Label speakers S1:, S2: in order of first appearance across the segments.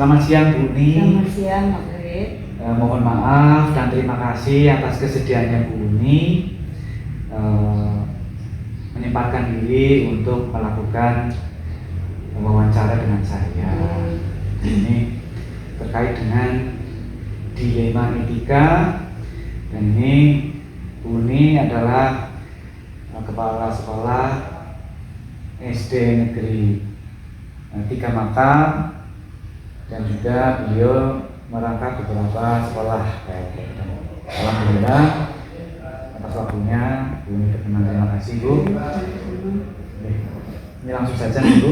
S1: Selamat siang Bu Uni.
S2: Selamat siang Pak Wiwit.
S1: Mohon maaf dan terima kasih atas kesediaannya Bu Uni menyempatkan diri untuk melakukan wawancara dengan saya. Ini terkait dengan dilema etika, dan ini Bu Uni adalah kepala sekolah SD Negeri 3 Makam, dan juga beliau merangkap beberapa sekolah. Alhamdulillah atas waktunya Bu Uni berkenan, terima kasih Bu. Ini langsung saja nih Bu,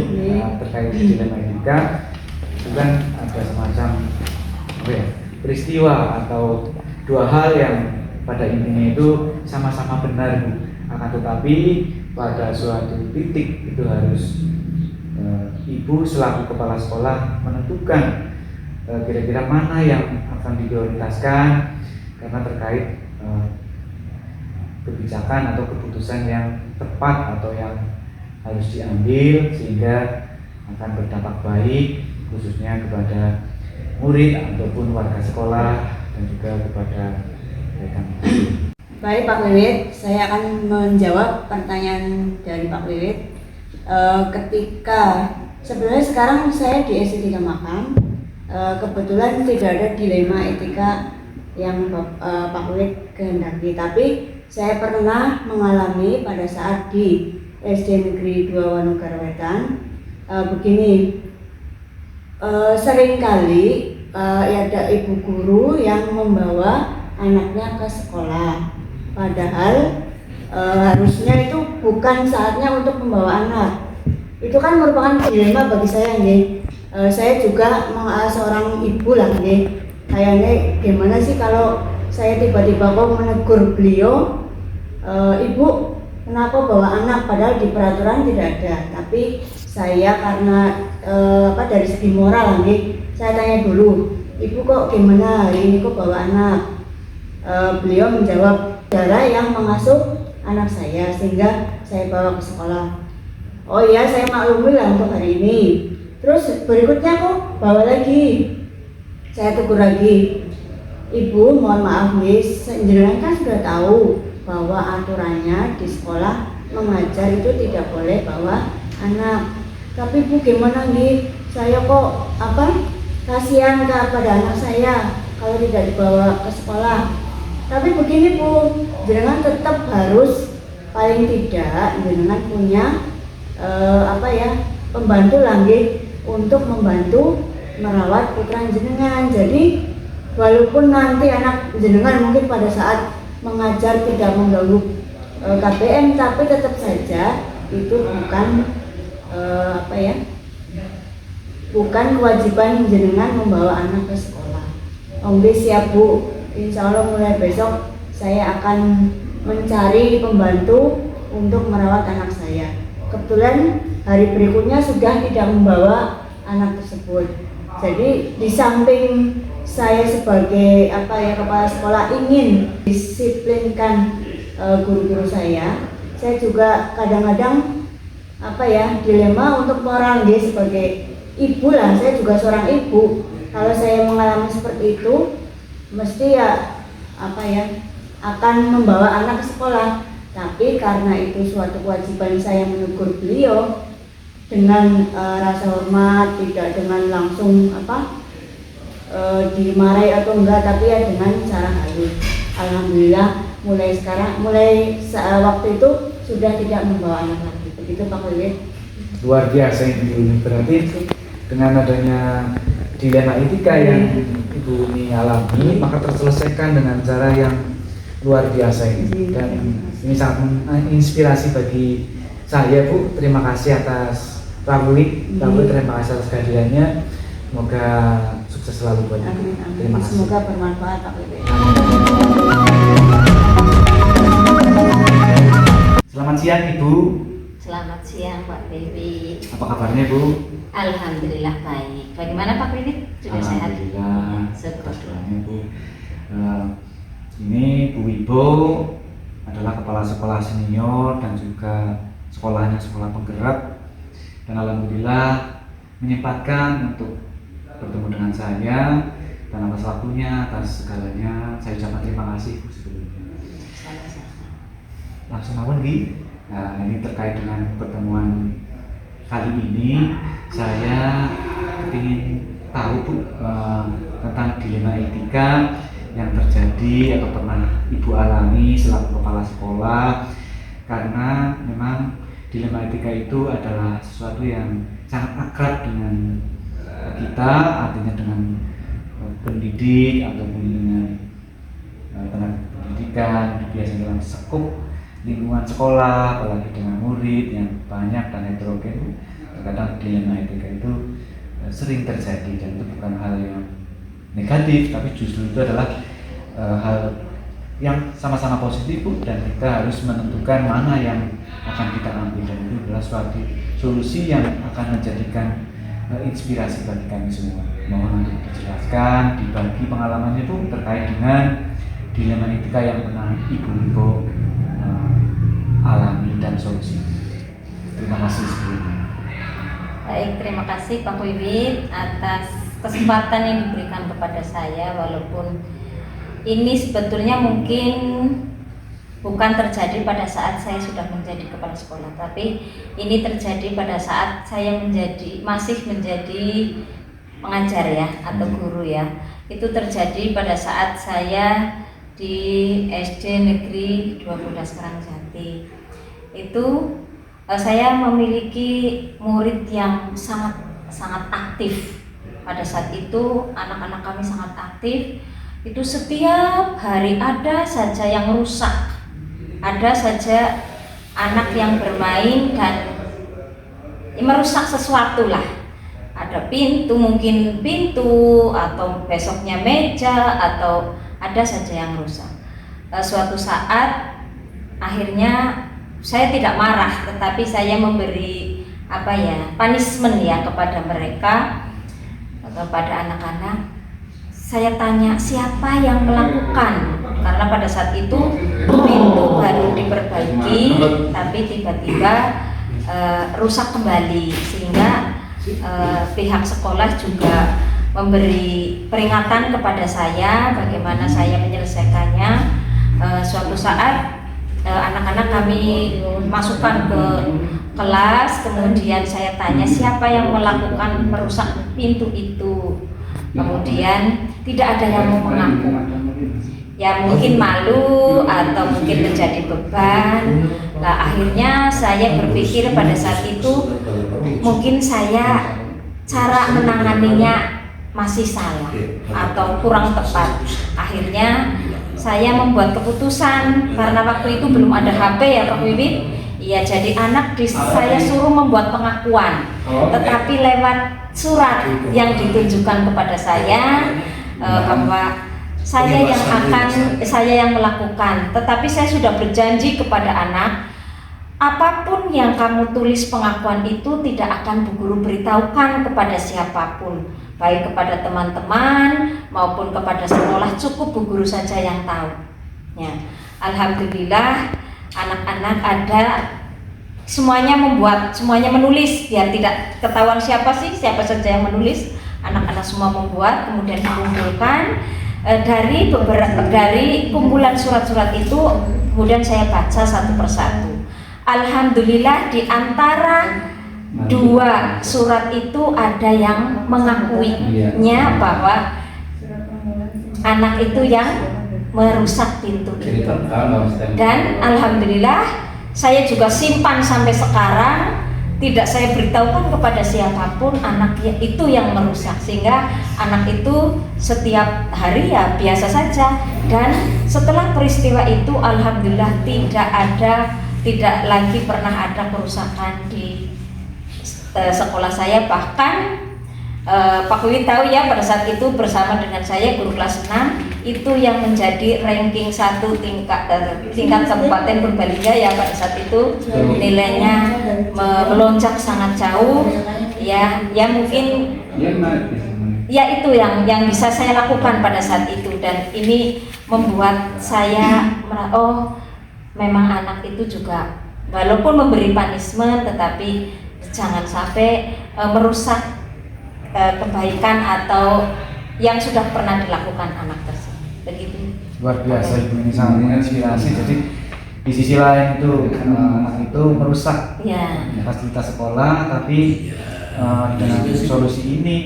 S1: terkait dilema etika. Itu kan ada semacam peristiwa atau dua hal yang pada intinya itu sama-sama benar Bu. Akan tetapi pada suatu titik itu harus Ibu selaku kepala sekolah menentukan kira-kira mana yang akan diprioritaskan, karena terkait kebijakan atau keputusan yang tepat atau yang harus diambil sehingga akan berdampak baik khususnya kepada murid ataupun warga sekolah dan juga kepada rekan.
S2: Baik Pak Wiwit, saya akan menjawab pertanyaan dari Pak Wiwit. Ketika sebenarnya sekarang saya di SD 3 Makam, kebetulan tidak ada dilema etika yang Pak Wiwit kehendaki, tapi saya pernah mengalami pada saat di SD Negeri 2 Wanugara Wetan. Begini, seringkali ada ibu guru yang membawa anaknya ke sekolah, padahal harusnya itu bukan saatnya untuk membawa anak. Itu kan merupakan dilema bagi saya nih. Saya juga seorang ibu lah nih. Kayaknya gimana sih kalau saya tiba-tiba kok menegur beliau, Ibu kenapa bawa anak, padahal di peraturan tidak ada. Tapi saya karena dari segi moral nih, saya tanya dulu, Ibu kok gimana hari ini kok bawa anak? Beliau menjawab, darah yang mengasuh anak saya sehingga saya bawa ke sekolah. Oh iya, saya maklumi lah untuk hari ini. Terus berikutnya kok bawa lagi. Saya tegur lagi, Ibu mohon maaf nih, jenengan kan sudah tahu bahwa aturannya di sekolah mengajar itu tidak boleh bawa anak. Tapi Bu gimana nih, saya kok kasihan kepada anak saya kalau tidak dibawa ke sekolah. Tapi begini Bu, jenengan tetap harus paling tidak jenengan punya pembantu lagi untuk membantu merawat putra jenengan. Jadi walaupun nanti anak jenengan mungkin pada saat mengajar tidak mengganggu KBM, tapi tetap saja itu bukan kewajiban jenengan membawa anak ke sekolah. Oke siap Bu, insya Allah mulai besok saya akan mencari pembantu untuk merawat anak saya. Kebetulan hari berikutnya sudah tidak membawa anak tersebut. Jadi di samping saya sebagai kepala sekolah ingin disiplinkan guru-guru saya juga kadang-kadang dilema untuk moral dia sebagai ibu lah. Saya juga seorang ibu. Kalau saya mengalami seperti itu, mesti akan membawa anak ke sekolah. Tapi karena itu suatu kewajiban saya menegur beliau dengan rasa hormat, tidak dengan langsung dimarahi atau enggak, tapi ya dengan cara halus. Alhamdulillah mulai waktu itu sudah tidak membawa anak lagi. Begitu Pak Wiwit.
S1: Luar biasa ini, berarti dengan adanya dilema etika yang Ibu Uni alami, maka terselesaikan dengan cara yang luar biasa ini, dan ini sangat menginspirasi bagi saya Bu. Terima kasih atas Pak Wiwit, terima kasih atas kehadirannya. Semoga sukses selalu buat Ibu. Terima kasih.
S2: Semoga bermanfaat Pak Wiwit.
S1: Selamat siang Ibu.
S3: Selamat siang Pak Wiwit.
S1: Apa kabarnya Bu?
S3: Alhamdulillah baik. Bagaimana Pak Wiwit? Sudah sehat?
S1: Alhamdulillah.
S3: Syukur.
S1: Bu. Ini Bu Wibo adalah kepala sekolah senior dan juga sekolahnya sekolah penggerak, dan alhamdulillah menyempatkan untuk bertemu dengan saya dan atas waktunya, atas segalanya. Saya ucapkan terima kasih Bu sebelumnya. Langsung mawon Gi. Nah, ini terkait dengan pertemuan kali ini, saya ingin tahu Bu tentang dilema etika yang terjadi atau pernah Ibu alami selaku kepala sekolah, karena memang dilema etika itu adalah sesuatu yang sangat akrab dengan kita, artinya dengan pendidik ataupun dengan tenaga pendidikan, biasanya dalam sekup lingkungan sekolah, apalagi dengan murid yang banyak dan heterogen. Terkadang dilema etika itu sering terjadi, dan itu bukan hal yang negatif, tapi justru itu adalah hal yang sama-sama positif Bu, dan kita harus menentukan mana yang akan kita ambil, dan itu adalah suatu solusi yang akan menjadikan inspirasi bagi kami semua. Mohon untuk dijelaskan, dibagi pengalamannya Bu terkait dengan dilema etika yang pernah Ibu alami dan solusi. Terima kasih sebelumnya.
S3: Baik, terima kasih Pak Wiwit atas kesempatan yang diberikan kepada saya, walaupun ini sebetulnya mungkin bukan terjadi pada saat saya sudah menjadi kepala sekolah, tapi ini terjadi pada saat saya masih menjadi pengajar ya, atau guru ya. Itu terjadi pada saat saya di SD Negeri 12 Karangjati. Itu saya memiliki murid yang sangat aktif. Pada saat itu anak-anak kami sangat aktif. Itu setiap hari ada saja yang rusak, ada saja anak yang bermain dan merusak sesuatu lah. Ada mungkin pintu, atau besoknya meja, atau ada saja yang rusak. Suatu saat akhirnya saya tidak marah, tetapi saya memberi punishment ya kepada mereka, kepada anak-anak. Saya tanya siapa yang melakukan, karena pada saat itu pintu baru diperbaiki, tapi tiba-tiba rusak kembali, sehingga pihak sekolah juga memberi peringatan kepada saya bagaimana saya menyelesaikannya. Suatu saat anak-anak kami masukkan ke kelas, kemudian saya tanya siapa yang melakukan merusak pintu itu. Kemudian tidak ada yang mau mengaku, ya mungkin malu atau mungkin menjadi beban. Nah, akhirnya saya berpikir pada saat itu mungkin saya cara menanganinya masih salah atau kurang tepat. Akhirnya saya membuat keputusan, karena waktu itu belum ada HP ya Pak Wiwit. Iya, jadi saya suruh membuat pengakuan, tetapi lewat surat yang ditunjukkan kepada saya bahwa saya yang melakukan. Tetapi saya sudah berjanji kepada anak, apapun yang kamu tulis pengakuan itu tidak akan Bu Guru beritahukan kepada siapapun, baik kepada teman-teman maupun kepada sekolah, cukup Bu Guru saja yang tahu. Ya, alhamdulillah anak-anak semuanya menulis biar tidak ketahuan siapa saja yang menulis. Anak-anak semua membuat, kemudian dikumpulkan. Dari kumpulan surat-surat itu kemudian saya baca satu persatu. Alhamdulillah di antara dua surat itu ada yang mengakuinya bahwa anak itu yang merusak pintu itu. Dan alhamdulillah saya juga simpan sampai sekarang, tidak saya beritahukan kepada siapapun anak itu yang merusak, sehingga anak itu setiap hari ya biasa saja. Dan setelah peristiwa itu alhamdulillah tidak lagi pernah ada kerusakan di sekolah saya. Bahkan Pak Wiwit tahu ya, pada saat itu bersama dengan saya guru kelas 6 itu yang menjadi ranking 1 tingkat kabupaten Purbalingga ya. Pada saat itu nilainya melonjak sangat jauh ya mungkin ya itu yang bisa saya lakukan pada saat itu. Dan ini membuat saya memang anak itu juga walaupun memberi punishment, tetapi jangan sampai merusak kebaikan atau yang sudah pernah dilakukan anak tersebut. Begitu.
S1: Luar biasa, Ibu ini sangat menginspirasi. Jadi di sisi lain itu anak itu merusak
S3: Ya.
S1: fasilitas sekolah, tapi dengan solusi ini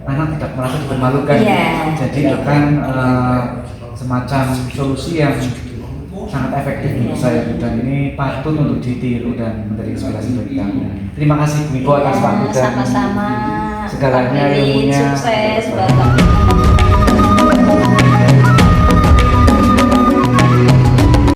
S1: anak tidak merasa dipermalukan.
S3: Iya.
S1: Jadi akan semacam solusi yang sangat efektif menurut saya, dan ini patut untuk ditiru dan menjadi inspirasi bagi kami. Terima kasih Bu Ibu atas waktu dan
S3: Sama-sama.
S1: segalanya
S3: Pak Wiwit,
S1: ilmunya.
S3: sukses buat kami.